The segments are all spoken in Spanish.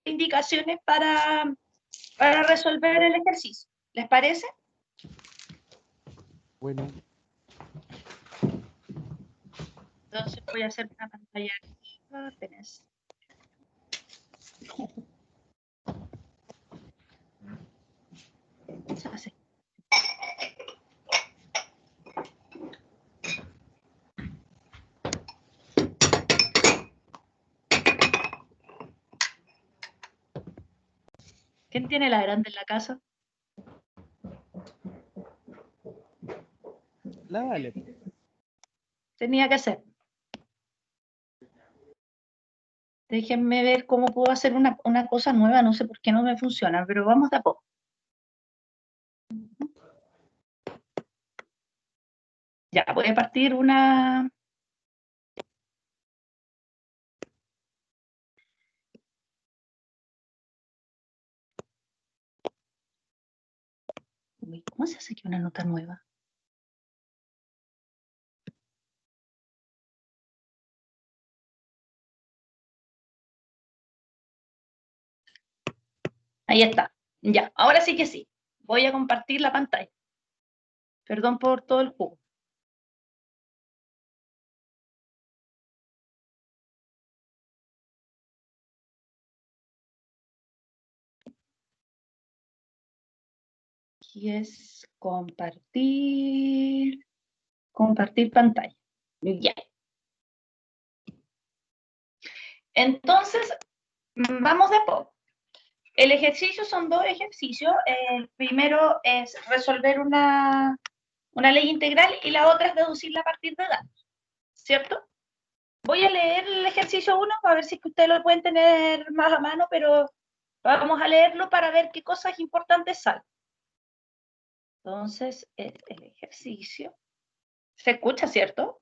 indicaciones para resolver el ejercicio. ¿Les parece? Bueno. Entonces voy a hacer una pantalla apenas. Así. ¿Quién tiene la grande en la casa? La Vale. Tenía que hacer. Déjenme ver cómo puedo hacer una cosa nueva, no sé por qué no me funciona, pero vamos de a poco. Ya, voy a partir una... Uy, ¿cómo se hace aquí una nota nueva? Ahí está. Ya, ahora sí que sí. Voy a compartir la pantalla. Perdón por todo el juego. Aquí es compartir pantalla. Ya. Entonces, vamos de a poco. El ejercicio son dos ejercicios. El primero es resolver una ley integral y la otra es deducirla a partir de datos, ¿cierto? Voy a leer el ejercicio 1 para ver si es que ustedes lo pueden tener más a mano, pero vamos a leerlo para ver qué cosas importantes salen. Entonces, el ejercicio. ¿Se escucha, cierto?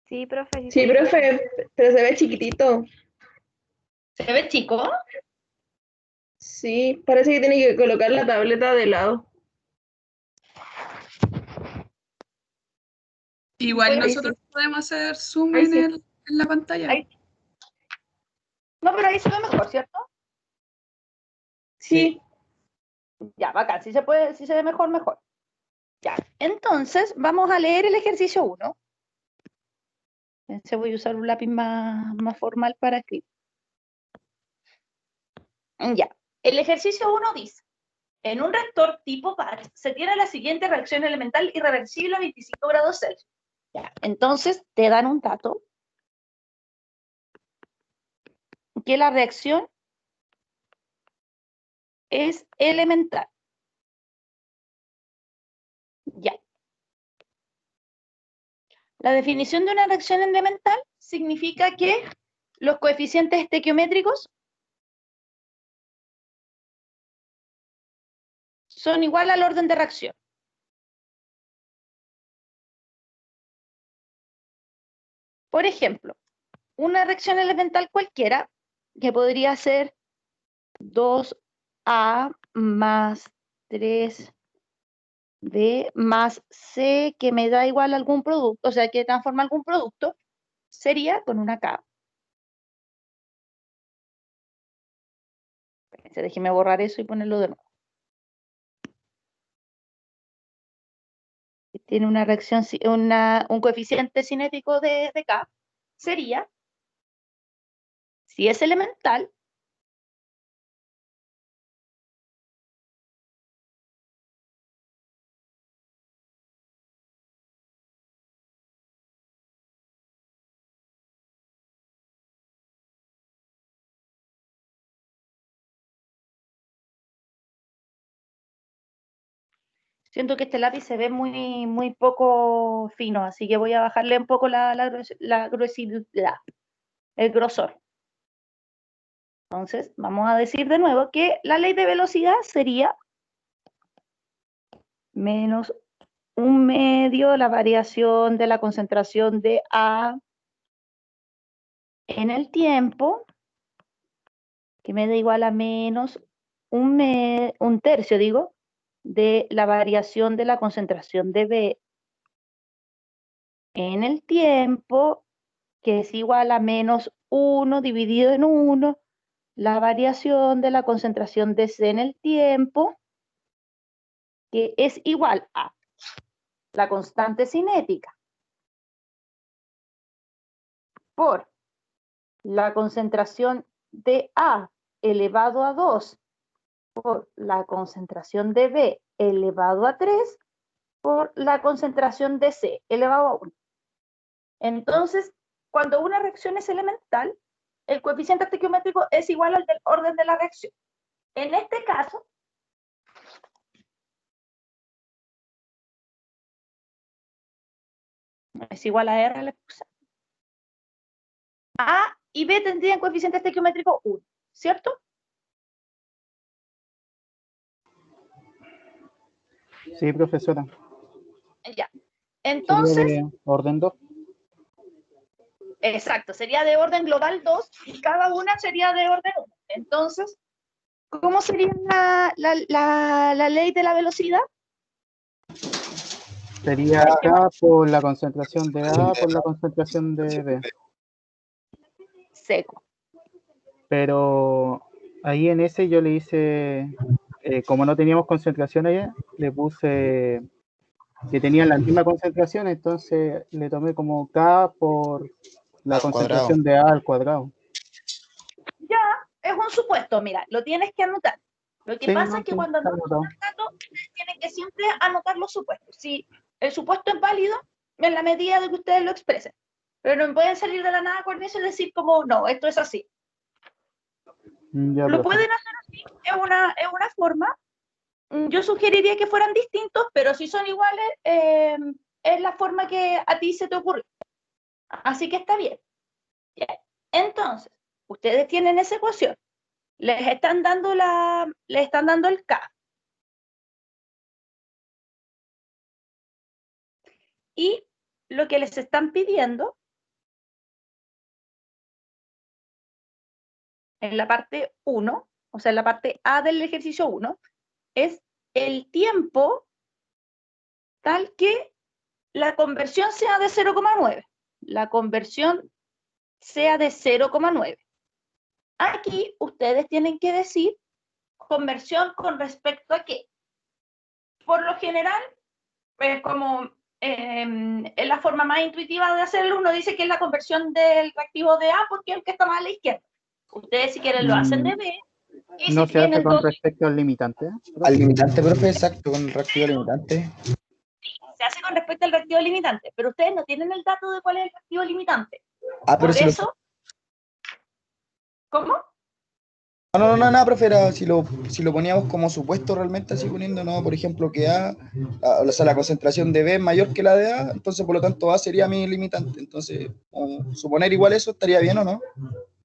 Sí, profe. Sí, profe, pero se ve chiquitito. ¿Se ve chico? Sí, parece que tiene que colocar la tableta de lado. Igual Bueno, nosotros podemos hacer zoom Ahí en, sí. en la pantalla. Ahí. No, pero ahí se ve mejor, ¿cierto? Sí. Ya, bacán. Si se puede, si se ve mejor, mejor. Ya. Entonces, vamos a leer el ejercicio 1. Voy a usar un lápiz más formal para escribir. Ya. El ejercicio 1 dice: en un reactor tipo batch se tiene la siguiente reacción elemental irreversible a 25 grados Celsius. Ya. Entonces, te dan un dato que la reacción es elemental. Ya. La definición de una reacción elemental significa que los coeficientes estequiométricos son igual al orden de reacción. Por ejemplo, una reacción elemental cualquiera, que podría ser 2A más 3B más C, que me da igual algún producto, o sea, que transforma algún producto, sería con una K. Déjeme borrar eso y ponerlo de nuevo. Tiene una reacción, un coeficiente cinético de K, sería, si es elemental, siento que este lápiz se ve muy poco fino, así que voy a bajarle un poco el grosor. Entonces, vamos a decir de nuevo que la ley de velocidad sería menos 1/2 la variación de la concentración de A en el tiempo, que me da igual a menos 1/3, digo, de la variación de la concentración de B en el tiempo, que es igual a menos 1 dividido en 1, la variación de la concentración de C en el tiempo, que es igual a la constante cinética por la concentración de A elevado a 2 por la concentración de B elevado a 3 por la concentración de C elevado a 1. Entonces, cuando una reacción es elemental, el coeficiente estequiométrico es igual al del orden de la reacción. En este caso, es igual a R al expulsante. A y B tendrían coeficiente estequiométrico 1, ¿cierto? Sí, profesora. Ya. Sería Entonces, de orden 2. exacto, sería de orden global 2 y cada una sería de orden 1. Entonces, ¿cómo sería la ley de la velocidad? Sería K por la concentración de A por la concentración de B. Seco. Pero ahí en ese yo le hice, como no teníamos concentración allá, le puse que tenían la misma concentración, entonces le tomé como K por la concentración de A al cuadrado. Ya, es un supuesto, mira, lo tienes que anotar. Lo que Sí, pasa no, es que sí, cuando está anotan anotado. un dato, ustedes tienen que siempre anotar los supuestos. Si el supuesto es válido, en la medida de que ustedes lo expresen. Pero no pueden salir de la nada con eso y decir como, no, esto es así. Ya, Lo profe. pueden hacer así, es una forma. Yo sugeriría que fueran distintos, pero si son iguales, es la forma que a ti se te ocurre. Así que está bien. Ya. Entonces, ustedes tienen esa ecuación. Les están dando el K. Y lo que les están pidiendo en la parte 1, o sea, en la parte A del ejercicio 1, es el tiempo tal que la conversión sea de 0,9. La conversión sea de 0,9. Aquí ustedes tienen que decir conversión con respecto a qué. Por lo general, como es la forma más intuitiva de hacerlo, uno dice que es la conversión del reactivo de A porque es el que está más a la izquierda. Ustedes si quieren lo hacen de B. Y No si se hace tienen con dos, respecto al limitante. Al limitante, profe, exacto, con el reactivo limitante. se hace con respecto al reactivo limitante, pero ustedes no tienen el dato de cuál es el reactivo limitante. Pero Por si lo... eso, ¿cómo? No, nada, profe, era si lo poníamos como supuesto realmente, así poniendo, no, por ejemplo, que o sea, la concentración de B es mayor que la de A, entonces por lo tanto A sería mi limitante. Entonces, suponer igual eso, ¿estaría bien o no?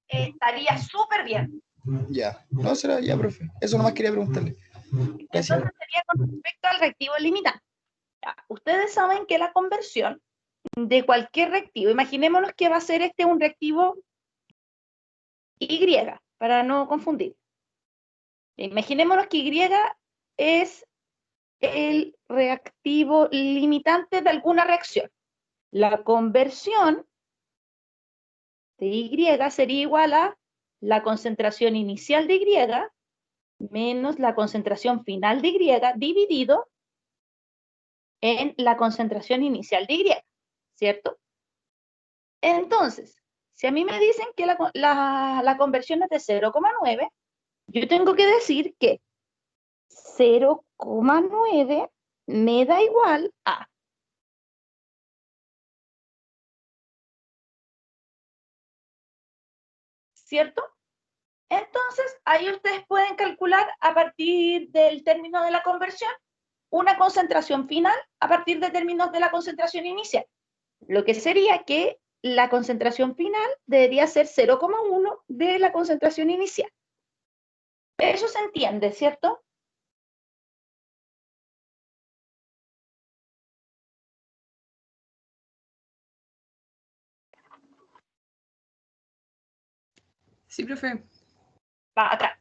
Estaría súper bien. Ya, no será ya, profe. Eso nomás quería preguntarle. Gracias. Entonces sería con respecto al reactivo limitante. Ya, ustedes saben que la conversión de cualquier reactivo, imaginémonos que va a ser un reactivo Y, para no confundir. Imaginémonos que Y es el reactivo limitante de alguna reacción. La conversión de Y sería igual a la concentración inicial de Y menos la concentración final de Y dividido en la concentración inicial de Y, ¿cierto? Entonces, si a mí me dicen que la conversión es de 0,9, yo tengo que decir que 0,9 me da igual a ¿cierto? Entonces, ahí ustedes pueden calcular a partir del término de la conversión una concentración final a partir de términos de la concentración inicial. Lo que sería que la concentración final debería ser 0,1 de la concentración inicial. Eso se entiende, ¿cierto? Sí, profe. Va acá.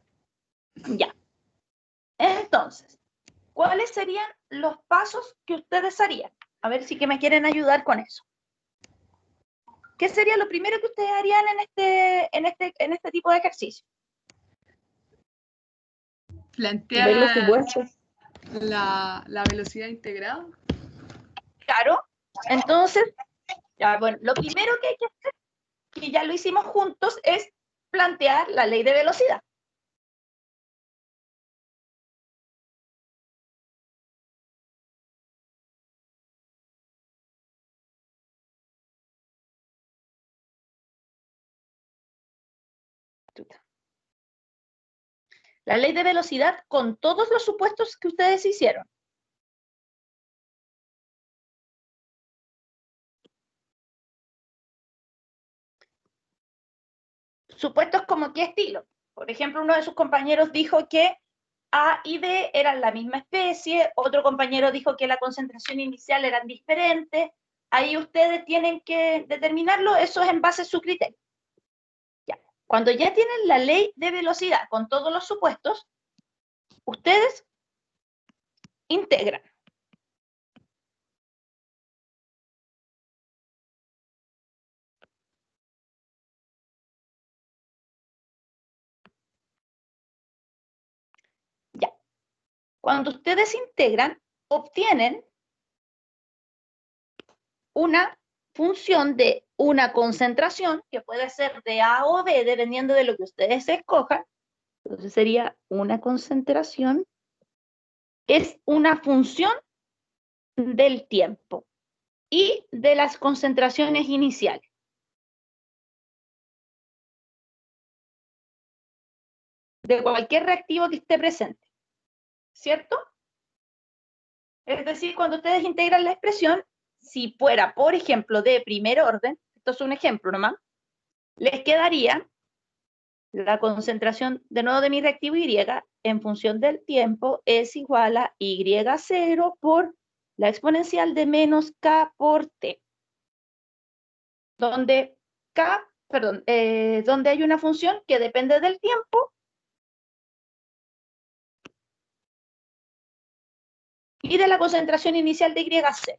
Ya. Entonces, ¿cuáles serían los pasos que ustedes harían? A ver si que me quieren ayudar con eso. ¿qué sería lo primero que ustedes harían en este tipo de ejercicio? Plantear Ver los supuestos. la velocidad integrada. Claro. Entonces, ya, bueno, lo primero que hay que hacer, que ya lo hicimos juntos, es plantear la ley de velocidad. La ley de velocidad con todos los supuestos que ustedes hicieron. Supuestos como qué estilo. Por ejemplo, uno de sus compañeros dijo que A y B eran la misma especie, otro compañero dijo que la concentración inicial eran diferentes. Ahí ustedes tienen que determinarlo, eso es en base a su criterio. Ya. Cuando ya tienen la ley de velocidad con todos los supuestos, ustedes integran. Ya. Cuando ustedes integran, obtienen una función de una concentración, que puede ser de A o B, dependiendo de lo que ustedes escojan. Entonces sería una concentración, es una función del tiempo y de las concentraciones iniciales. De cualquier reactivo que esté presente, ¿cierto? Es decir, cuando ustedes integran la expresión, si fuera, por ejemplo, de primer orden, esto es un ejemplo nomás, les quedaría la concentración de nuevo de mi reactivo Y en función del tiempo es igual a Y0 por la exponencial de menos K por T. Donde donde hay una función que depende del tiempo y de la concentración inicial de YC.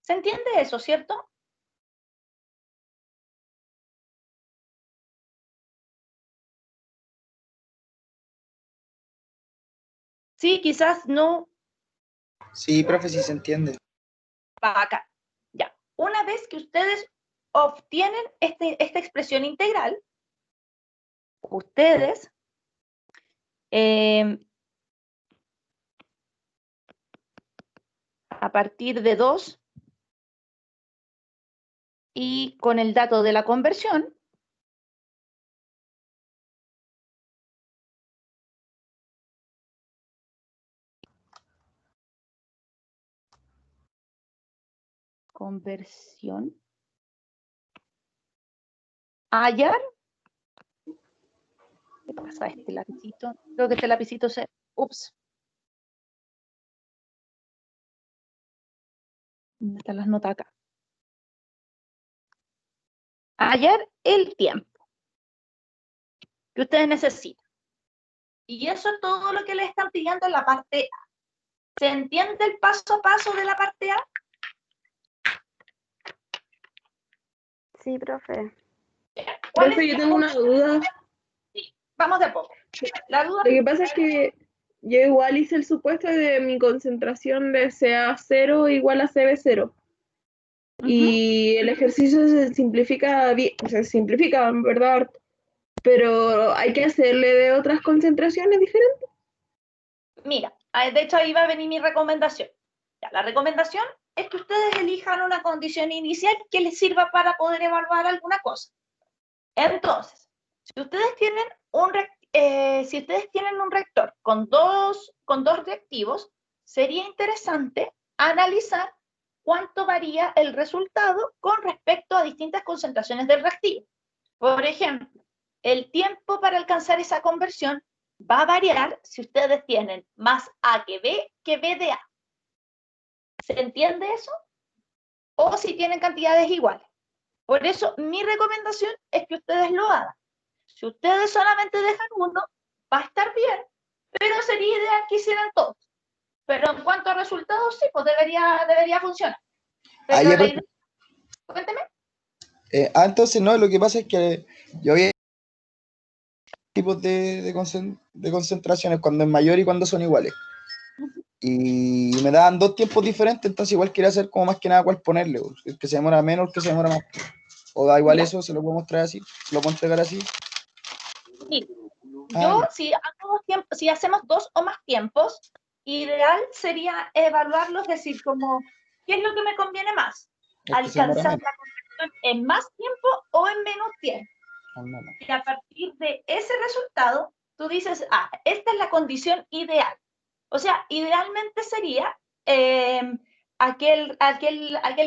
¿Se entiende eso, cierto? Sí, quizás no. Sí, profe, sí se entiende. Va acá. Ya. Una vez que ustedes obtienen esta expresión integral, ustedes a partir de 2 y con el dato de la conversión, hallar, ¿qué pasa a este lapicito? Creo que este lapicito se, ups. ¿Dónde están las notas acá? Hallar el tiempo que ustedes necesitan. Y eso es todo lo que les están pidiendo en la parte A. ¿Se entiende el paso a paso de la parte A? Sí, profe. ¿Cuál Profe, es? yo tengo una duda. Sí, vamos de a poco. La duda Lo que pasa es que yo igual hice el supuesto de mi concentración de CA0 igual a CB0. Y el ejercicio se simplifica, se simplifica, en verdad, pero hay que hacerle de otras concentraciones diferentes. Mira, de hecho ahí va a venir mi recomendación. Ya, la recomendación es que ustedes elijan una condición inicial que les sirva para poder evaluar alguna cosa. Entonces, si ustedes tienen un reactor con dos reactivos, sería interesante analizar cuánto varía el resultado con respecto a distintas concentraciones del reactivo. Por ejemplo, el tiempo para alcanzar esa conversión va a variar si ustedes tienen más A que B de A. ¿Se entiende eso? O si tienen cantidades iguales. Por eso, mi recomendación es que ustedes lo hagan. Si ustedes solamente dejan uno, va a estar bien, pero sería ideal que hicieran todos. Pero en cuanto a resultados, sí, pues debería funcionar. Pero Ayer, la idea, cuénteme. Entonces no, lo que pasa es que yo había tipos de concentraciones, cuando es mayor y cuando son iguales. Y me daban dos tiempos diferentes, entonces igual quería hacer como más que nada cuál ponerle, o el que se demora menos, el que se demora más. O da igual Ya. eso, se lo puedo mostrar así, se lo puedo entregar así. Sí. Ah, Yo, ya. si hacemos 2 o más tiempos, ideal sería evaluarlos, decir como, ¿qué es lo que me conviene más? El que se demora ¿Alcanzar menos. la conversión en más tiempo o en menos tiempo? Ah, no, no. Y a partir de ese resultado, tú dices, esta es la condición ideal. O sea, idealmente sería aquel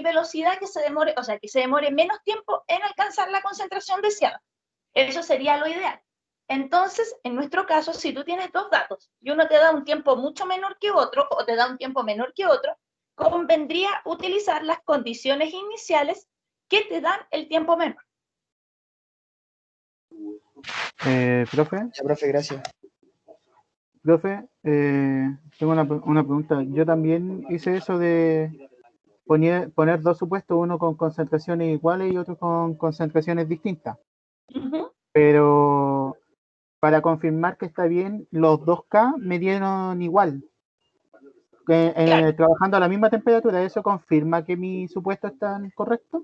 velocidad que se demore, o sea, que se demore menos tiempo en alcanzar la concentración deseada. Eso sería lo ideal. Entonces, en nuestro caso, si tú tienes dos datos y uno te da un tiempo mucho menor que otro o te da un tiempo menor que otro, convendría utilizar las condiciones iniciales que te dan el tiempo menor. Profe, Ya, profe, gracias. tengo una pregunta. Yo también hice eso de poner dos supuestos, uno con concentraciones iguales y otro con concentraciones distintas. Pero para confirmar que está bien, los 2K me dieron igual. Claro. Trabajando a la misma temperatura, ¿eso confirma que mis supuestos están correctos?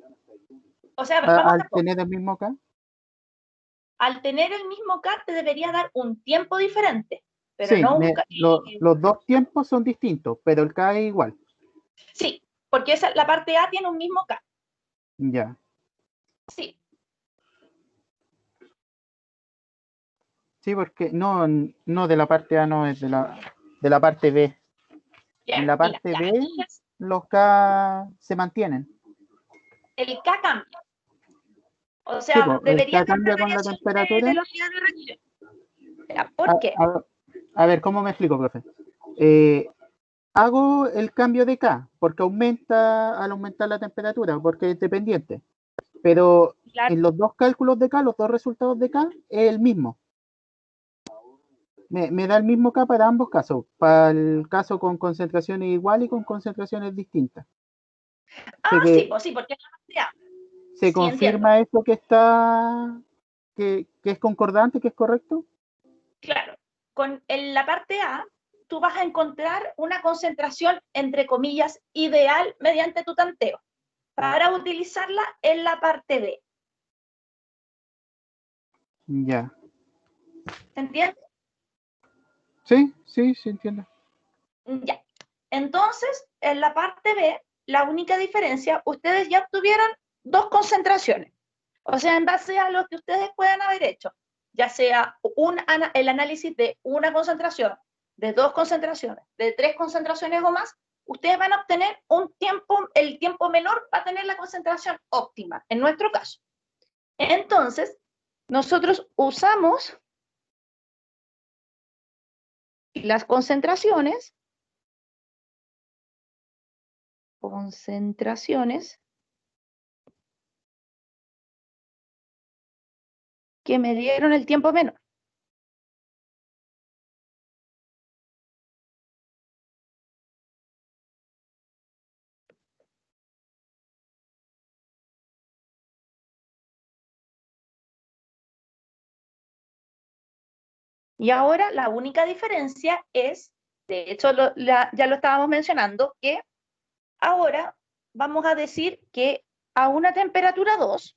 O sea, vamos Al a poco. tener el mismo K. Al tener el mismo K te debería dar un tiempo diferente, pero Sí, no un K. los dos tiempos son distintos, pero el K es igual. Sí, porque la parte A tiene un mismo K. Ya. Sí. Sí, porque no de la parte A, no, es de la parte B. Ya, En la mira, parte ya. B, Entonces, los K se mantienen. el K cambia. O Sí, sea, pues, el debería K haber una cambia con la variación de temperatura. velocidad de reacción. Ya, A, ¿por qué? a ver, ¿cómo me explico, profe? Hago el cambio de K porque aumenta al aumentar la temperatura, porque es dependiente. Pero Claro. en los dos cálculos de K, los dos resultados de K, es el mismo. Me da el mismo K para ambos casos, para el caso con concentraciones iguales y con concentraciones distintas. Sí, pues sí, porque es la parte A. ¿Se Sí, entiendo. confirma eso que es concordante, que es correcto? Claro. En la parte A, tú vas a encontrar una concentración, entre comillas, ideal mediante tu tanteo, para utilizarla en la parte B. Ya. ¿Se entiende? Sí, entiendo. Ya. Entonces, en la parte B, la única diferencia, ustedes ya obtuvieron dos concentraciones. O sea, en base a lo que ustedes puedan haber hecho, ya sea el análisis de una concentración, de dos concentraciones, de tres concentraciones o más, ustedes van a obtener el tiempo menor va a tener la concentración óptima, en nuestro caso. Entonces, nosotros usamos las concentraciones que me dieron el tiempo menor. Y ahora la única diferencia es, de hecho ya lo estábamos mencionando, que ahora vamos a decir que a una temperatura 2,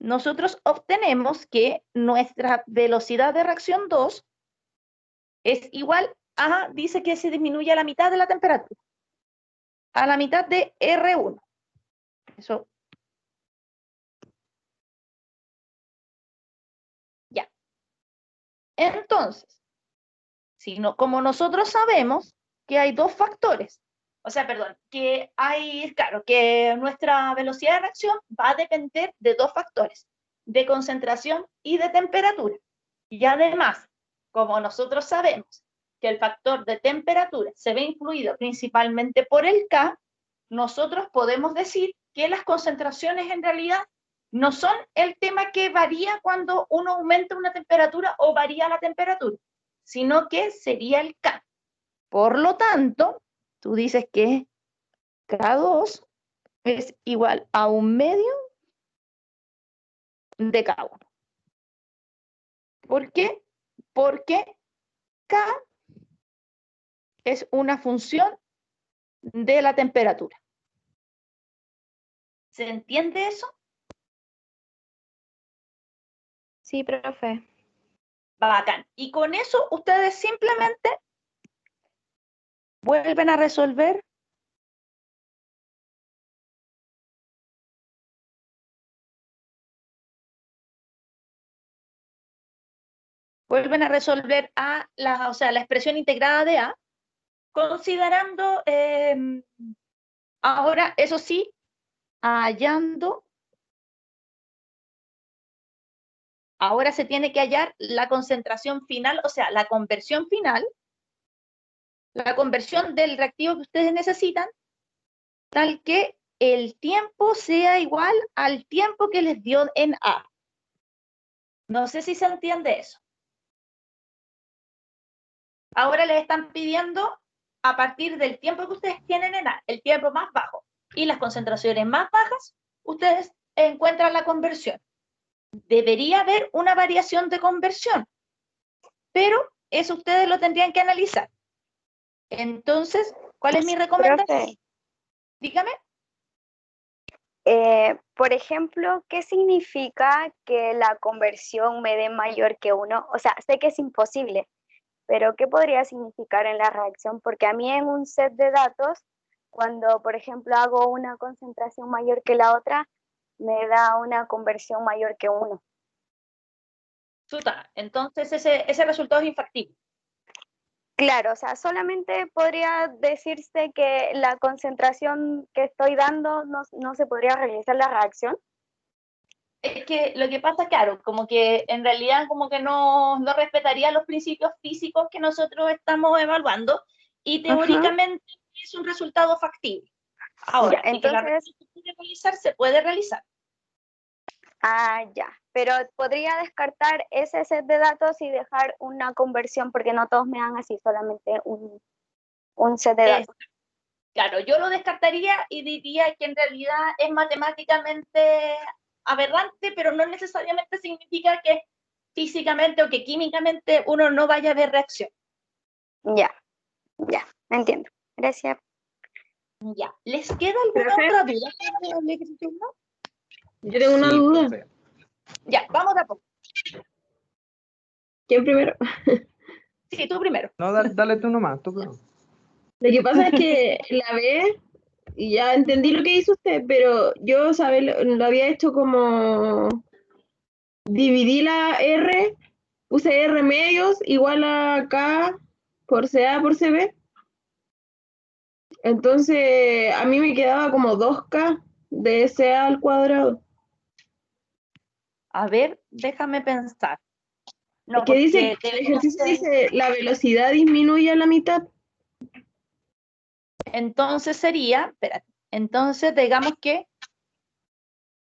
nosotros obtenemos que nuestra velocidad de reacción 2 es igual a, dice que se disminuye a la mitad de la temperatura, a la mitad de R1. Eso. Ya. Entonces, como nosotros sabemos que hay dos factores, o sea, perdón, claro, que nuestra velocidad de reacción va a depender de dos factores, de concentración y de temperatura. Y además, como nosotros sabemos que el factor de temperatura se ve influido principalmente por el K, nosotros podemos decir que las concentraciones en realidad no son el tema que varía cuando uno aumenta una temperatura o varía la temperatura, sino que sería el K. Por lo tanto, tú dices que K2 es igual a 1/2 de K1. ¿Por qué? Porque K es una función de la temperatura. ¿Se entiende eso? Sí, profe. Bacán. Y con eso ustedes simplemente vuelven a resolver la expresión integrada de A, considerando ahora, eso sí, hallando, ahora se tiene que hallar la concentración final, o sea, la conversión final, la conversión del reactivo que ustedes necesitan, tal que el tiempo sea igual al tiempo que les dio en A. No sé si se entiende eso. Ahora les están pidiendo a partir del tiempo que ustedes tienen en A, el tiempo más bajo y las concentraciones más bajas, ustedes encuentran la conversión. Debería haber una variación de conversión, pero eso ustedes lo tendrían que analizar. Entonces, ¿cuál es mi recomendación? Profe, Dígame. por ejemplo, ¿qué significa que la conversión me dé mayor que 1? O sea, sé que es imposible, pero ¿qué podría significar en la reacción? Porque a mí en un set de datos, cuando, por ejemplo, hago una concentración mayor que la otra, me da una conversión mayor que 1. Entonces ese resultado es infactible. Claro, o sea, solamente podría decirse que la concentración que estoy dando no se podría realizar la reacción. Es que lo que pasa, claro, como que en realidad como que no respetaría los principios físicos que nosotros estamos evaluando y teóricamente es un resultado factible. Ahora, Ya, de que la entonces, reacción se puede realizar, se puede realizar. ya, pero podría descartar ese set de datos y dejar una conversión porque no todos me dan así, solamente un set de datos. Claro, yo lo descartaría y diría que en realidad es matemáticamente aberrante, pero no necesariamente significa que físicamente o que químicamente uno no vaya a ver reacción. Ya, entiendo. Gracias. Ya, ¿les queda alguna Profe, otra duda sobre el ejercicio 1? yo tengo una Sí, duda. profe. Ya, vamos de a poco. ¿Quién primero? Sí, tú primero. No, dale tú nomás, tú primero. Lo que pasa es que la B, y ya entendí lo que hizo usted, pero yo, ¿sabes? Lo había hecho como dividí la R, puse R medios igual a K por CA por CB. Entonces, a mí me quedaba como 2K de CA al cuadrado. A ver, déjame pensar. No, Es que dice, porque el ejercicio dice, la velocidad disminuye a la mitad. entonces sería, espérate, entonces digamos que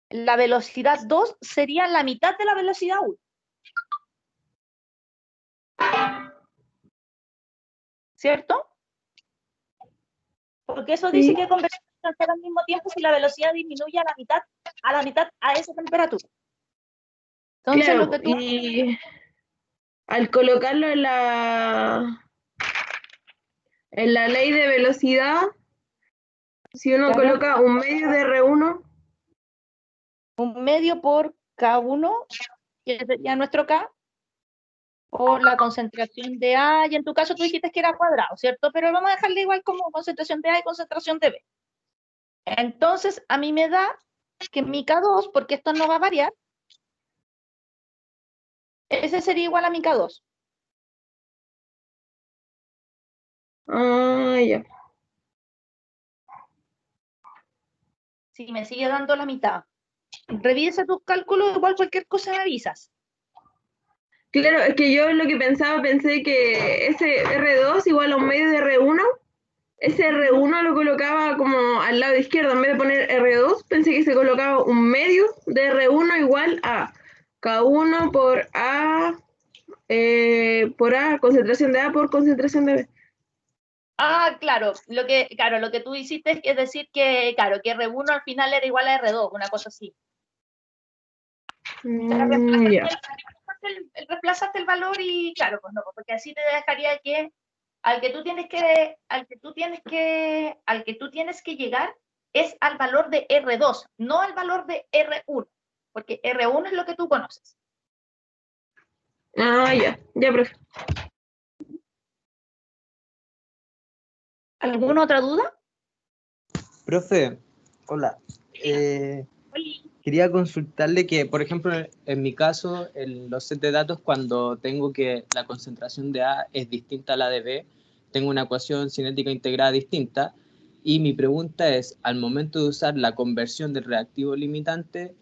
la velocidad 2 sería la mitad de la velocidad 1. ¿Cierto? Porque eso dice Sí, que conversión alcanzar al mismo tiempo si la velocidad disminuye a la mitad a esa temperatura. Entonces claro, lo que tú y al colocarlo en la ley de velocidad, si uno claro, coloca un medio de R1, un medio por K1, que sería nuestro K, por la concentración de A, y en tu caso tú dijiste que era cuadrado, ¿cierto? Pero vamos a dejarle igual como concentración de A y concentración de B. Entonces, a mí me da que mi K2, porque esto no va a variar, ese sería igual a mi K2. ya. Si me sigue dando la mitad. Revisa tus cálculos, igual cualquier cosa me avisas. Claro, es que yo lo que pensé que ese R2 igual a un medio de R1, ese R1 lo colocaba como al lado izquierdo, en vez de poner R2, pensé que se colocaba un medio de R1 igual a K1 por A, concentración de A por concentración de B. Ah, claro, lo que tú hiciste es decir que, claro, que R1 al final era igual a R2, una cosa así. Ya. Reemplazaste el valor y claro, pues no, porque así te dejaría que al que tú tienes que llegar es al valor de R2, no al valor de R1, porque R1 es lo que tú conoces. Ah, ya. Ya, profe. ¿Alguna otra duda? Profe, hola. Quería consultarle que, por ejemplo, en mi caso, en los sets de datos, cuando tengo que la concentración de A es distinta a la de B, tengo una ecuación cinética integrada distinta, y mi pregunta es, al momento de usar la conversión del reactivo limitante,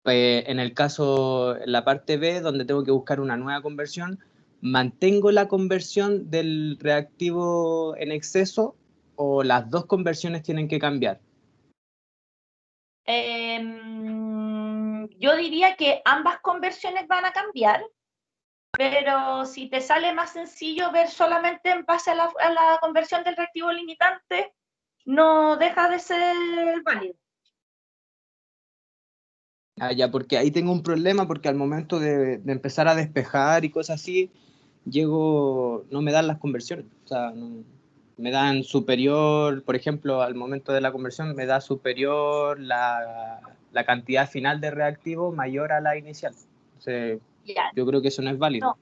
en el caso, en la parte B, donde tengo que buscar una nueva conversión, ¿mantengo la conversión del reactivo en exceso o las dos conversiones tienen que cambiar? Yo diría que ambas conversiones van a cambiar, pero si te sale más sencillo ver solamente en base a la conversión del reactivo limitante, no deja de ser válido. Ah, ya, porque ahí tengo un problema, porque al momento de empezar a despejar y cosas así, no me dan las conversiones. O sea, me dan superior, por ejemplo, al momento de la conversión me da superior la cantidad final de reactivo mayor a la inicial. Entonces, Ya, yo creo que eso no es válido. no.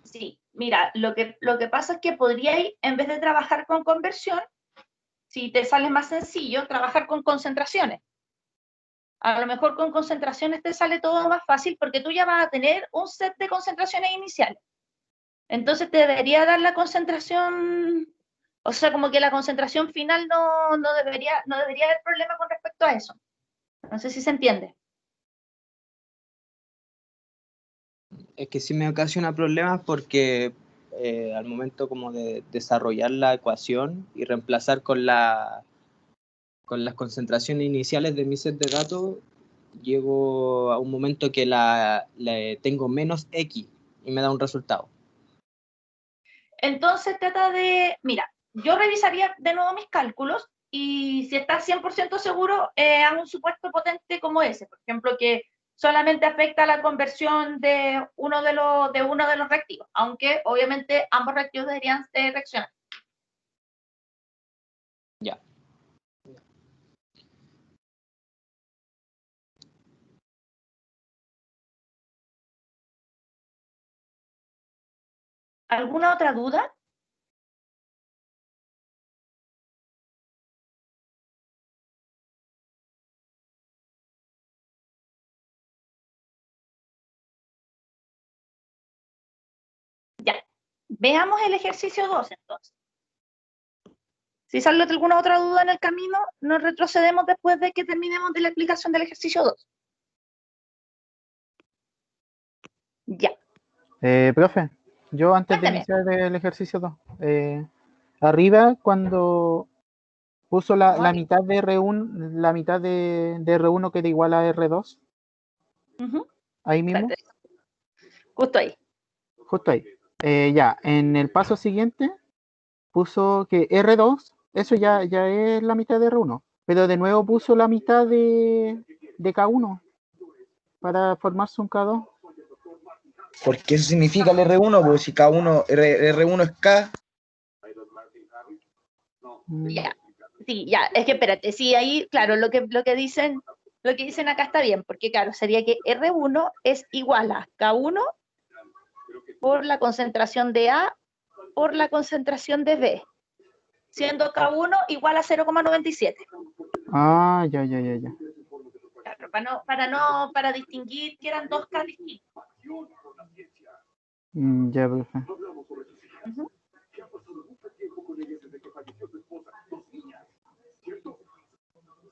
Sí, mira, lo que pasa es que podríais, en vez de trabajar con conversión, si te sale más sencillo, trabajar con concentraciones. A lo mejor con concentraciones te sale todo más fácil porque tú ya vas a tener un set de concentraciones iniciales. Entonces te debería dar la concentración, o sea, como que la concentración final no debería haber problema con respecto a eso. No sé si se entiende. Es que sí me ocasiona problemas porque al momento como de desarrollar la ecuación y reemplazar con las concentraciones iniciales de mi set de datos, llego a un momento que tengo menos X y me da un resultado. Entonces trata de, mira, yo revisaría de nuevo mis cálculos y si estás 100% seguro, hago un supuesto potente como ese. Por ejemplo, que solamente afecta a la conversión de uno de los reactivos, aunque obviamente ambos reactivos deberían reaccionar. Ya. ¿Alguna otra duda? Ya. Veamos el ejercicio 2 entonces. Si sale alguna otra duda en el camino, nos retrocedemos después de que terminemos de la explicación del ejercicio 2. Ya. Profe, yo antes de Cuéntame. iniciar el ejercicio 2, arriba cuando puso la mitad de R1, la mitad de R1 queda igual a R2, ahí mismo, Justo ahí. justo ahí. Ya, en el paso siguiente puso que R2, eso ya es la mitad de R1, pero de nuevo puso la mitad de K1 para formarse un K2. Porque eso significa el R1, pues si K1, R1 es K. Ya. Sí, ya, es que espérate, sí, ahí, claro, lo que dicen acá está bien, porque claro, sería que R1 es igual a K1 por la concentración de A por la concentración de B, siendo K1 igual a 0,97. Ah, ya. Claro, para distinguir que eran dos K distintos. Ya, profe.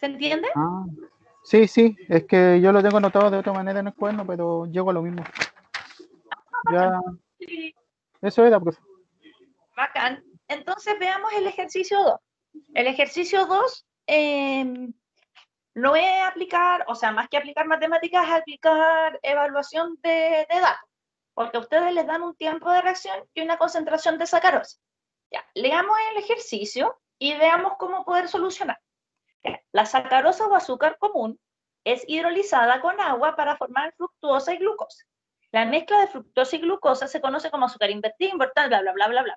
¿Se entiende? Ah, sí, es que yo lo tengo anotado de otra manera en el cuaderno, pero llego a lo mismo. Ya, Sí. eso era, profe. Bacán. Entonces veamos el ejercicio 2. El ejercicio 2 no es aplicar, o sea, más que aplicar matemáticas, es aplicar evaluación de datos, porque a ustedes les dan un tiempo de reacción y una concentración de sacarosa. Ya, leamos el ejercicio y veamos cómo poder solucionar. Ya, la sacarosa o azúcar común es hidrolizada con agua para formar fructuosa y glucosa. La mezcla de fructosa y glucosa se conoce como azúcar invertido, invertido, bla, bla, bla, bla, bla.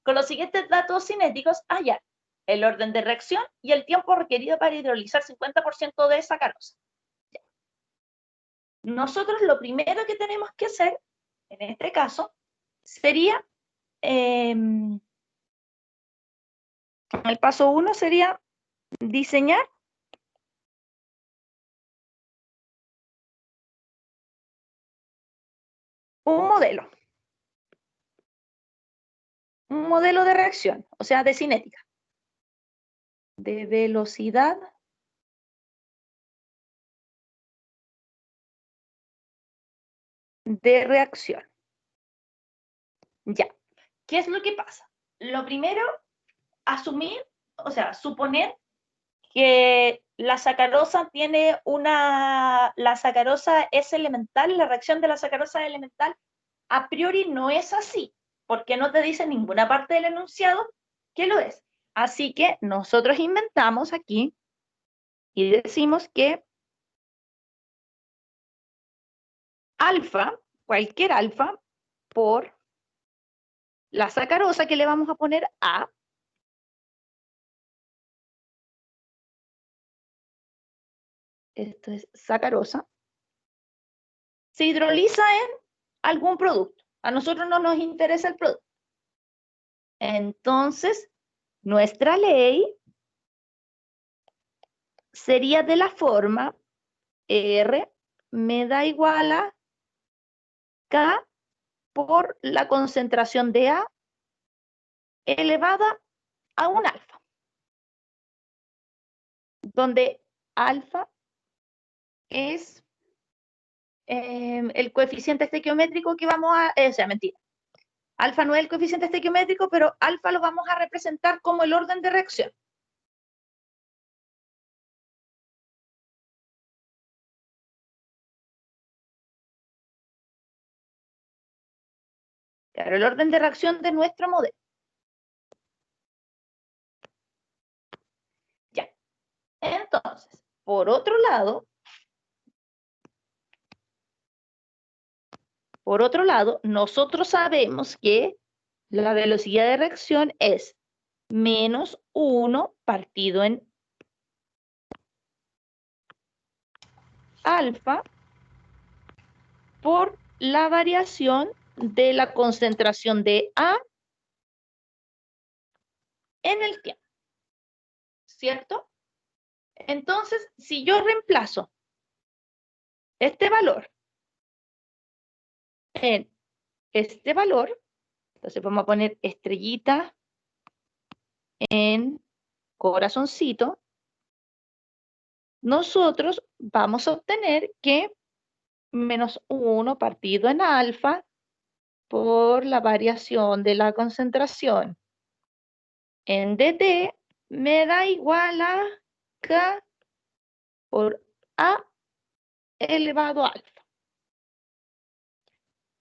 Con los siguientes datos cinéticos, hallar el orden de reacción y el tiempo requerido para hidrolizar 50% de sacarosa. Nosotros lo primero que tenemos que hacer, en este caso, sería, el paso 1 sería diseñar un modelo de reacción, o sea, de cinética, de velocidad de reacción. Ya, ¿qué es lo que pasa? Lo primero, asumir, o sea, suponer que la sacarosa tiene la sacarosa es elemental, la reacción de la sacarosa es elemental, a priori no es así, porque no te dice en ninguna parte del enunciado que lo es. Así que nosotros inventamos aquí y decimos que alfa, cualquier alfa, por la sacarosa que le vamos a poner A, esto es sacarosa, se hidroliza en algún producto. A nosotros no nos interesa el producto. Entonces, nuestra ley sería de la forma R me da igual a K por la concentración de A elevada a un alfa, donde alfa es el coeficiente estequiométrico que vamos a, o sea, mentira. Alfa no es el coeficiente estequiométrico, pero alfa lo vamos a representar como el orden de reacción. Claro, el orden de reacción de nuestro modelo. Ya. Entonces, por otro lado, nosotros sabemos que la velocidad de reacción es menos 1 partido en alfa por la variación de la concentración de A en el tiempo, ¿cierto? Entonces, si yo reemplazo este valor en este valor, entonces vamos a poner estrellita en corazoncito, nosotros vamos a obtener que menos 1 partido en alfa por la variación de la concentración en dt me da igual a K por A elevado a alfa.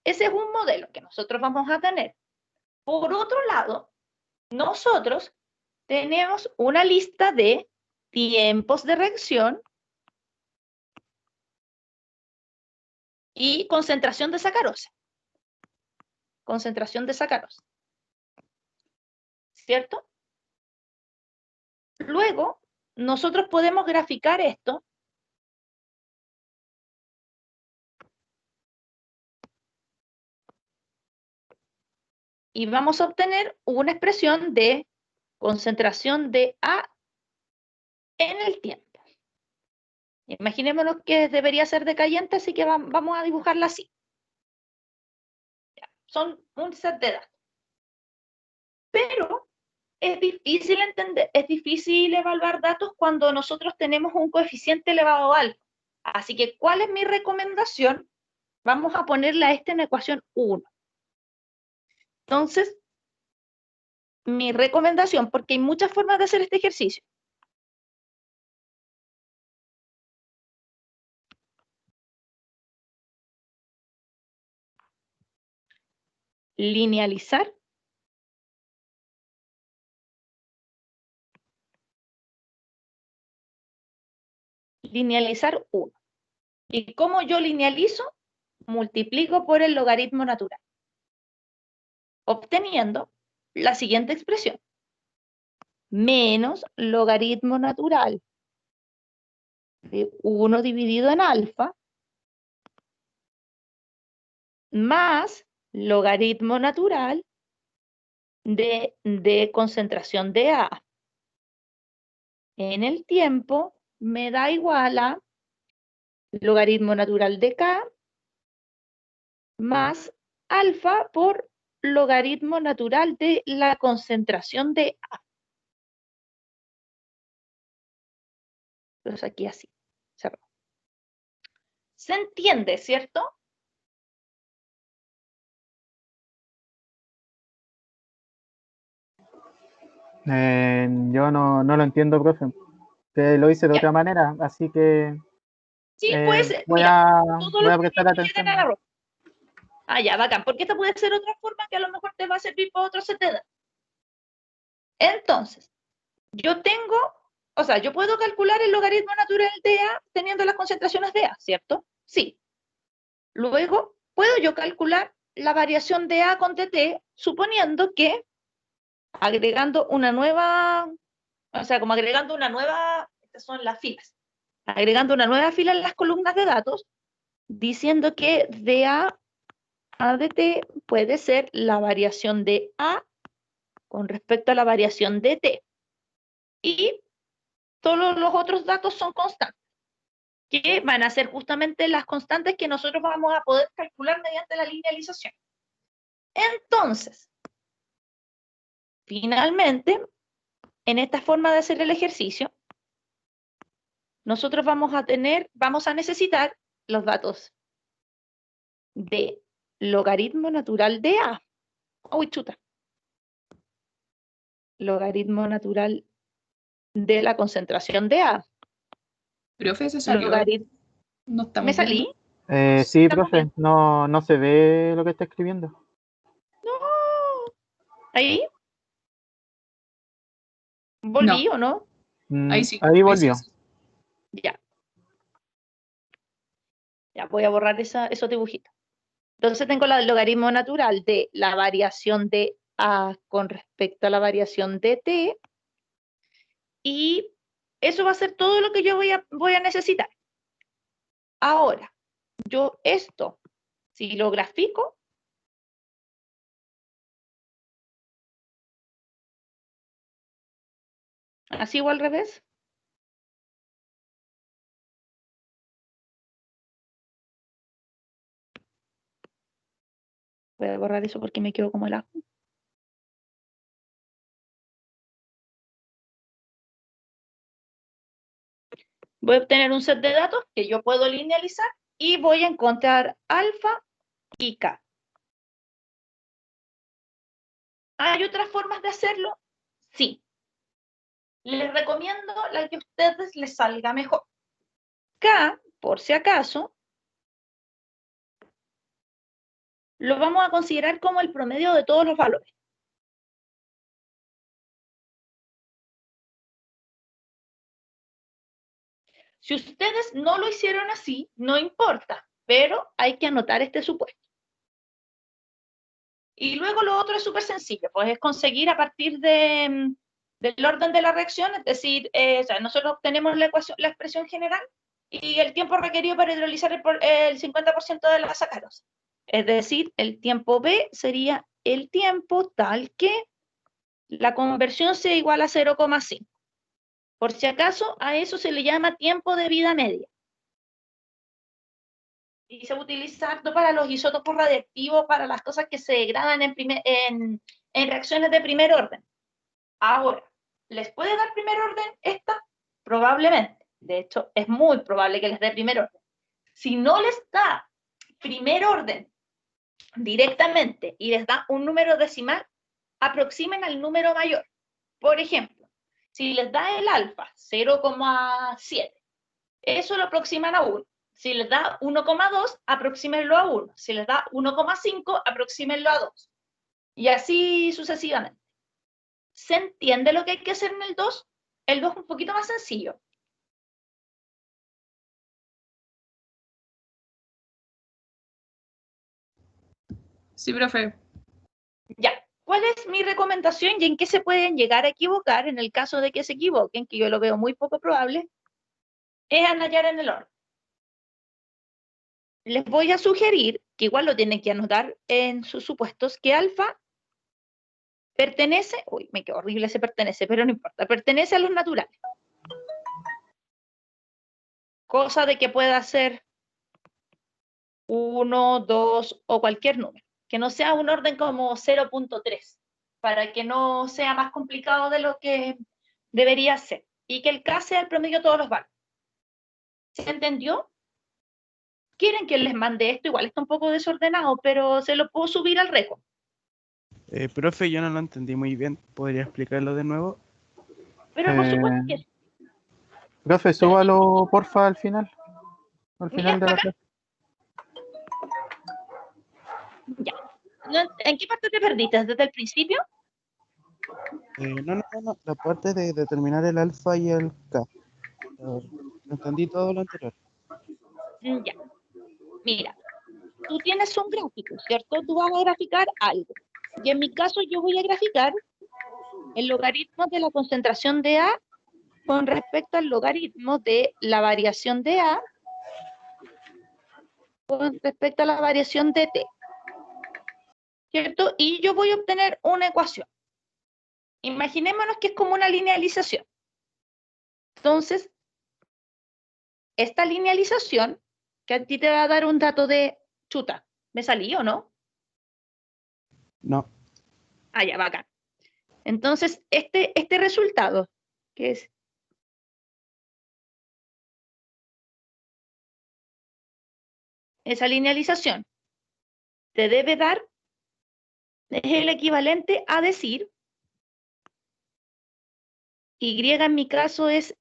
Ese es un modelo que nosotros vamos a tener. Por otro lado, nosotros tenemos una lista de tiempos de reacción y concentración de sacarosa. Concentración de sacarosa. ¿Cierto? Luego, nosotros podemos graficar esto y vamos a obtener una expresión de concentración de A en el tiempo. Imaginémonos que debería ser decayente, así que vamos a dibujarla así. Son un set de datos. Pero es difícil entender, es difícil evaluar datos cuando nosotros tenemos un coeficiente elevado a alfa. Así que, ¿cuál es mi recomendación? Vamos a ponerle a esta en ecuación 1. Entonces, mi recomendación, porque hay muchas formas de hacer este ejercicio. Linealizar. linealizar 1. ¿Y cómo yo linealizo? Multiplico por el logaritmo natural, obteniendo la siguiente expresión. Menos logaritmo natural de 1 dividido en alfa, más logaritmo natural de concentración de A en el tiempo me da igual a logaritmo natural de K más alfa por logaritmo natural de la concentración de A. Entonces aquí así, cerrado. ¿Se entiende, cierto? Yo no lo entiendo, profe. Que lo hice de Ya. otra manera, así que Sí, pues, voy mira, a todos voy a los prestar caminos llegan atención. a la roca. Ah, ya, bacán, porque esta puede ser otra forma que a lo mejor te va a servir para otro CTD. Entonces, yo tengo, o sea, yo puedo calcular el logaritmo natural de A teniendo las concentraciones de A, ¿cierto? Sí. Luego, puedo yo calcular la variación de A con dt, suponiendo que agregando una nueva, o sea, como agregando una nueva, estas son las filas, agregando una nueva fila en las columnas de datos, diciendo que de A a dt puede ser la variación de A con respecto a la variación de t. Y todos los otros datos son constantes, que van a ser justamente las constantes que nosotros vamos a poder calcular mediante la linealización. Entonces, finalmente, en esta forma de hacer el ejercicio, nosotros vamos a necesitar los datos de logaritmo natural de A. Uy, chuta. Logaritmo natural de la concentración de A. Profe, se salió. Logaritmo. No ¿Me estamos salí? viendo. Sí, Estamos profe, bien. no se ve lo que está escribiendo. No. ¿Ahí? ¿Volví o no? Ahí sí. Ahí volvió. sí. Ya. Ya, voy a borrar esos dibujitos. Entonces tengo el logaritmo natural de la variación de A con respecto a la variación de T. Y eso va a ser todo lo que yo voy a necesitar. Ahora, yo esto, si lo grafico, así o al revés. Voy a borrar eso porque me quedo como el ajo. Voy a obtener un set de datos que yo puedo linealizar y voy a encontrar alfa y k. ¿Hay otras formas de hacerlo? Sí. Les recomiendo la que a ustedes les salga mejor. K, por si acaso, lo vamos a considerar como el promedio de todos los valores. Si ustedes no lo hicieron así, no importa, pero hay que anotar este supuesto. Y luego lo otro es súper sencillo, pues es conseguir a partir del orden de la reacción, es decir, o sea, nosotros obtenemos la expresión general y el tiempo requerido para hidrolizar el 50% de la sacarosa. Es decir, el tiempo B sería el tiempo tal que la conversión sea igual a 0,5. Por si acaso, a eso se le llama tiempo de vida media. Y se utiliza harto para los isótopos radiactivos, para las cosas que se degradan en reacciones de primer orden. Ahora, ¿les puede dar primer orden esta? Probablemente. De hecho, es muy probable que les dé primer orden. Si no les da primer orden directamente y les da un número decimal, aproximen al número mayor. Por ejemplo, si les da el alfa 0,7, eso lo aproximan a 1. Si les da 1,2, aproxímenlo a 1. Si les da 1,5, aproxímenlo a 2. Y así sucesivamente. ¿Se entiende lo que hay que hacer en el 2? El 2 es un poquito más sencillo. Sí, profe. Ya. ¿Cuál es mi recomendación y en qué se pueden llegar a equivocar en el caso de que se equivoquen, que yo lo veo muy poco probable? Es hallar en el orden. Les voy a sugerir, que igual lo tienen que anotar en sus supuestos, que alfa pertenece, uy, me quedó horrible ese pertenece, pero no importa, pertenece a los naturales. Cosa de que pueda ser 1, 2 o cualquier número. Que no sea un orden como 0.3, para que no sea más complicado de lo que debería ser. Y que el K sea el promedio de todos los valores. ¿Se entendió? ¿Quieren que les mande esto? Igual está un poco desordenado, pero se lo puedo subir al récord. Profe, yo no lo entendí muy bien. ¿Podría explicarlo de nuevo? Pero por supuesto que sí. Profe, súbalo, porfa, al final. Al final de la acá. clase. Ya. ¿En qué parte te perdiste? ¿Desde el principio? No. La parte de determinar el alfa y el K. Entendí todo lo anterior. Ya. Mira, tú tienes un gráfico, ¿cierto? Tú vas a graficar algo. Y en mi caso yo voy a graficar el logaritmo de la concentración de A con respecto al logaritmo de la variación de A con respecto a la variación de T. ¿Cierto? Y yo voy a obtener una ecuación. Imaginémonos que es como una linealización. Entonces, esta linealización, que a ti te va a dar un dato de chuta, ¿me salí o no? No. Ah, ya, bacán. Entonces, este resultado, que es esa linealización, te debe dar, es el equivalente a decir, Y en mi caso es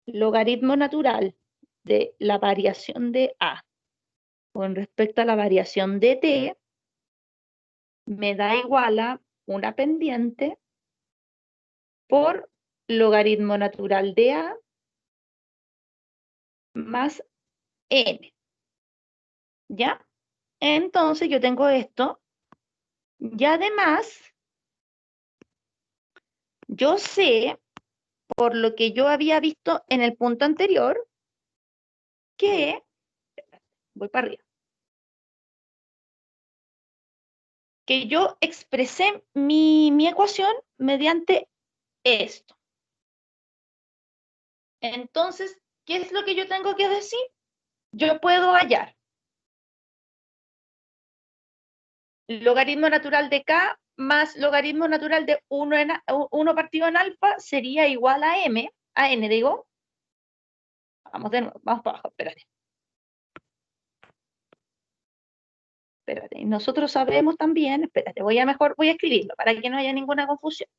logaritmo natural de la variación de A con respecto a la variación de T, me da igual a una pendiente por logaritmo natural de A más N. ¿Ya? Entonces yo tengo esto. Y además, yo sé, por lo que yo había visto en el punto anterior, que, voy para arriba, que yo expresé mi ecuación mediante esto. Entonces, ¿qué es lo que yo tengo que decir? Yo puedo hallar logaritmo natural de K más logaritmo natural de 1 partido en alfa sería igual a N digo. Vamos de nuevo, vamos para abajo, espérate. Espérate, nosotros sabemos también, espérate, voy a escribirlo para que no haya ninguna confusión.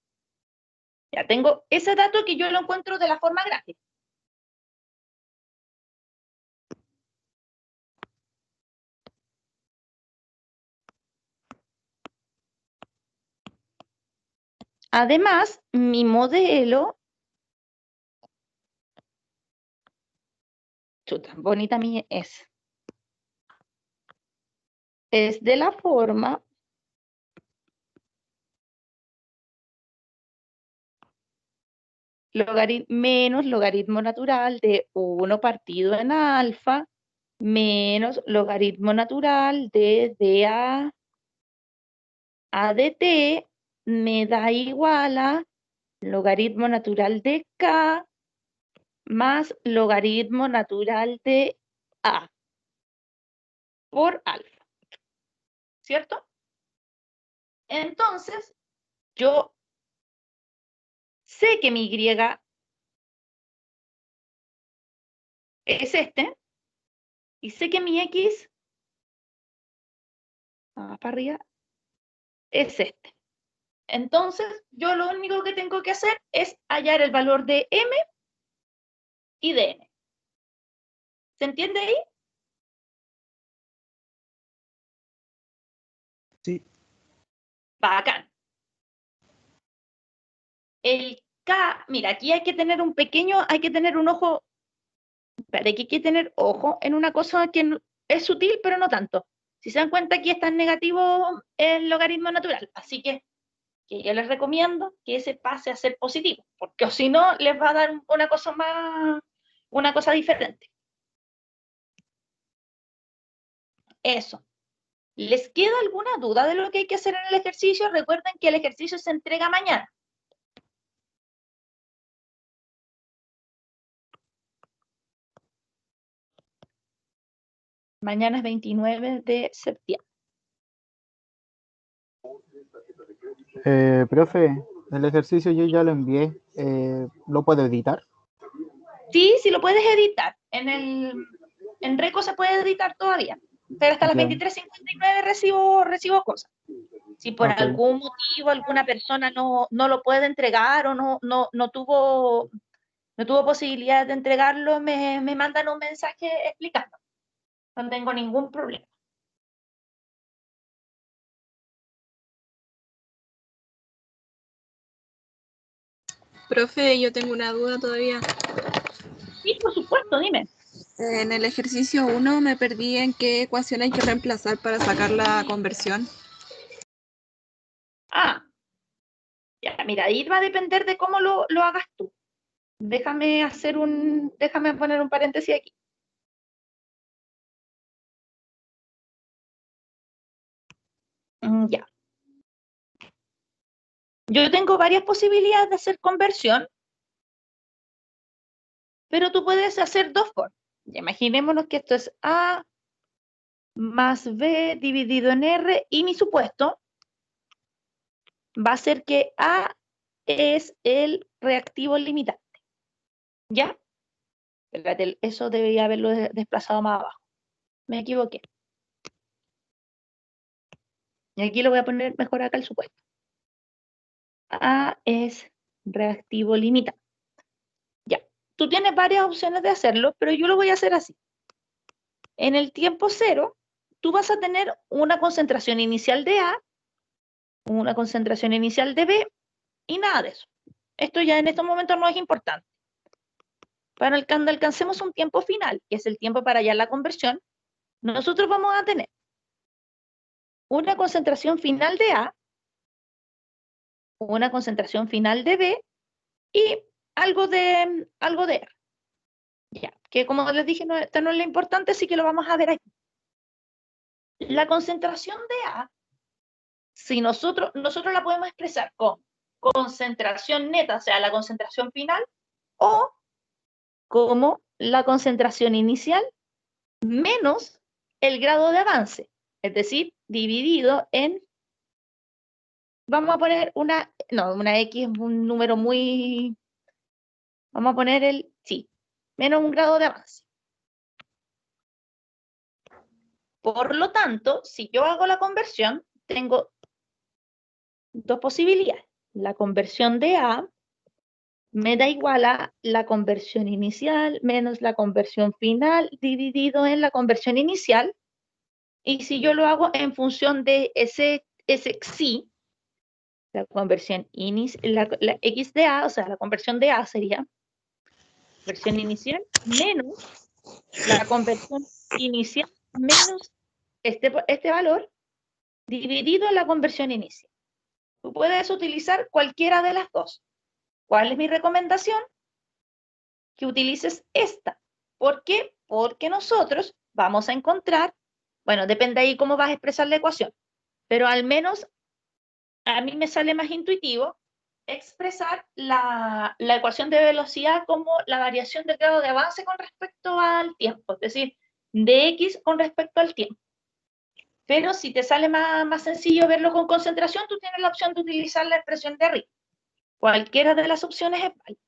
Ya tengo ese dato que yo lo encuentro de la forma gráfica. Además, mi modelo, chuta, bonita mía es de la forma menos logaritmo natural de 1 partido en alfa menos logaritmo natural de dA a dt me da igual a logaritmo natural de K más logaritmo natural de A por alfa. ¿Cierto? Entonces, yo sé que mi Y es este, y sé que mi X, más para arriba, es este. Entonces, yo lo único que tengo que hacer es hallar el valor de M y de N. ¿Se entiende ahí? Sí. Bacán. El K, mira, aquí hay que tener hay que tener un ojo, espera, hay que tener ojo en una cosa que es sutil, pero no tanto. Si se dan cuenta, aquí está en negativo el logaritmo natural, así que yo les recomiendo que ese pase a ser positivo, porque o si no, les va a dar una cosa diferente. Eso. ¿Les queda alguna duda de lo que hay que hacer en el ejercicio? Recuerden que el ejercicio se entrega mañana. Mañana es 29 de septiembre. Profe, el ejercicio yo ya lo envié. ¿Lo puedo editar? Sí, sí lo puedes editar. En Reco se puede editar todavía. Pero hasta las 23:59 recibo cosas. Si por algún motivo alguna persona no lo puede entregar o no tuvo posibilidad de entregarlo, me mandan un mensaje explicando. No tengo ningún problema. Profe, yo tengo una duda todavía. Sí, por supuesto, dime. En el ejercicio 1 me perdí en qué ecuación hay que reemplazar para sacar la conversión. Ya, mira, ahí va a depender de cómo lo hagas tú. Déjame poner un paréntesis aquí. Ya. Yo tengo varias posibilidades de hacer conversión, pero tú puedes hacer dos formas. Imaginémonos que esto es A más B dividido en R, y mi supuesto va a ser que A es el reactivo limitante. ¿Ya? Espérate, eso debería haberlo desplazado más abajo. Me equivoqué. Y aquí lo voy a poner mejor acá el supuesto. A es reactivo limitante. Ya. Tú tienes varias opciones de hacerlo, pero yo lo voy a hacer así. En el tiempo cero, tú vas a tener una concentración inicial de A, una concentración inicial de B, y nada de eso. Esto ya en estos momentos no es importante. Para cuando alcancemos un tiempo final, que es el tiempo para hallar la conversión, nosotros vamos a tener una concentración final de A, una concentración final de B y algo de R. Ya, que como les dije, esto no es lo importante, así que lo vamos a ver aquí. La concentración de A, si nosotros la podemos expresar con concentración neta, o sea, la concentración final, o como la concentración inicial menos el grado de avance, es decir, dividido en, vamos a poner una X es un número muy, vamos a poner menos un grado de avance. Por lo tanto, si yo hago la conversión, tengo dos posibilidades. La conversión de A me da igual a la conversión inicial menos la conversión final dividido en la conversión inicial. Y si yo lo hago en función de ese xi, la conversión la x de A, o sea, la conversión de A sería conversión inicial menos la conversión inicial menos este valor dividido en la conversión inicial. Tú puedes utilizar cualquiera de las dos. ¿Cuál es mi recomendación? Que utilices esta. ¿Por qué? Porque nosotros vamos a encontrar, bueno, depende ahí cómo vas a expresar la ecuación, pero al menos a mí me sale más intuitivo expresar la ecuación de velocidad como la variación del grado de avance con respecto al tiempo, es decir, de X con respecto al tiempo. Pero si te sale más sencillo verlo con concentración, tú tienes la opción de utilizar la expresión de arriba. Cualquiera de las opciones es válida.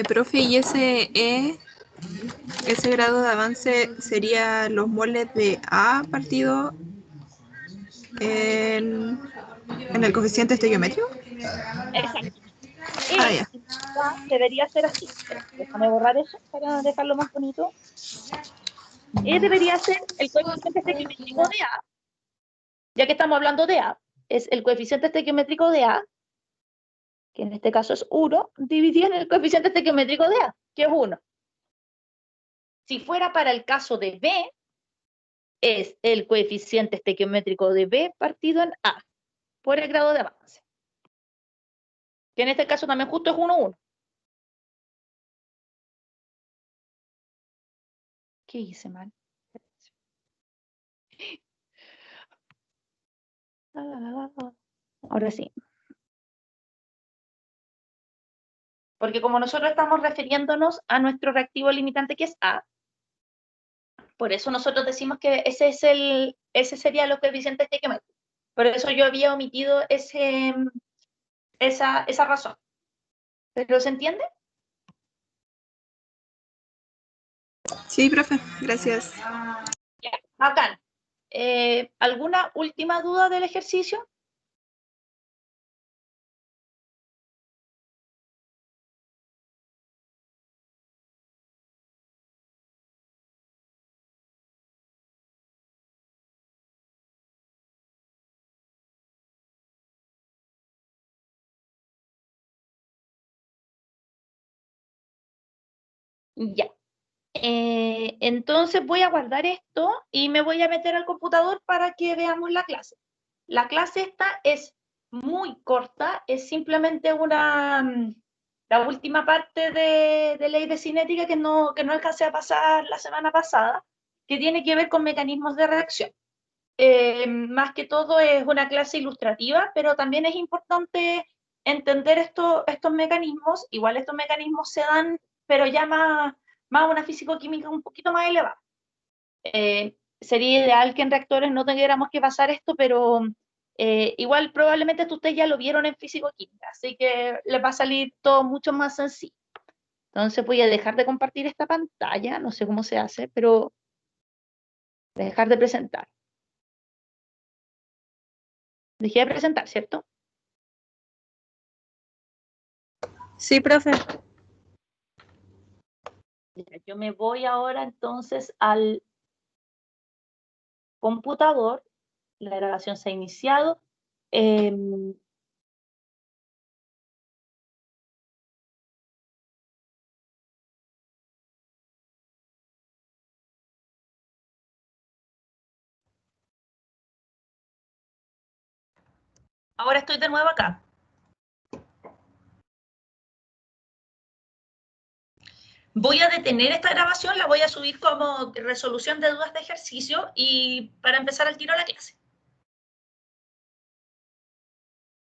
Profe, ¿y ese grado de avance sería los moles de A partido en el coeficiente estequiométrico? Exacto. Ya. Debería ser así. Déjame borrar eso para dejarlo más bonito. Debería ser el coeficiente estequiométrico de A, ya que estamos hablando de A, es el coeficiente estequiométrico de A, que en este caso es 1, dividido en el coeficiente estequiométrico de A, que es 1. Si fuera para el caso de B, es el coeficiente estequiométrico de B partido en A, por el grado de avance. Que en este caso también justo es 1, 1. ¿Qué hice mal? Ahora sí. Porque como nosotros estamos refiriéndonos a nuestro reactivo limitante que es A, por eso nosotros decimos que ese sería el coeficiente estequiométrico. Por eso yo había omitido esa razón. ¿Pero se entiende? Sí, profe, gracias. Ya, bacán. ¿Alguna última duda del ejercicio? Ya. Entonces voy a guardar esto y me voy a meter al computador para que veamos la clase. La clase esta es muy corta, es simplemente la última parte de ley de cinética que no alcancé a pasar la semana pasada, que tiene que ver con mecanismos de reacción. Más que todo es una clase ilustrativa, pero también es importante entender estos mecanismos. Igual estos mecanismos se dan, pero ya más una físico-química un poquito más elevada. Sería ideal que en reactores no tuviéramos que pasar esto, pero igual probablemente ustedes ya lo vieron en físico-química, así que les va a salir todo mucho más sencillo. Entonces voy a dejar de compartir esta pantalla, no sé cómo se hace, pero dejar de presentar. Dejé de presentar, ¿cierto? Sí, profe. Yo me voy ahora entonces al computador, la grabación se ha iniciado. Ahora estoy de nuevo acá. Voy a detener esta grabación, la voy a subir como resolución de dudas de ejercicio y para empezar al tiro la clase.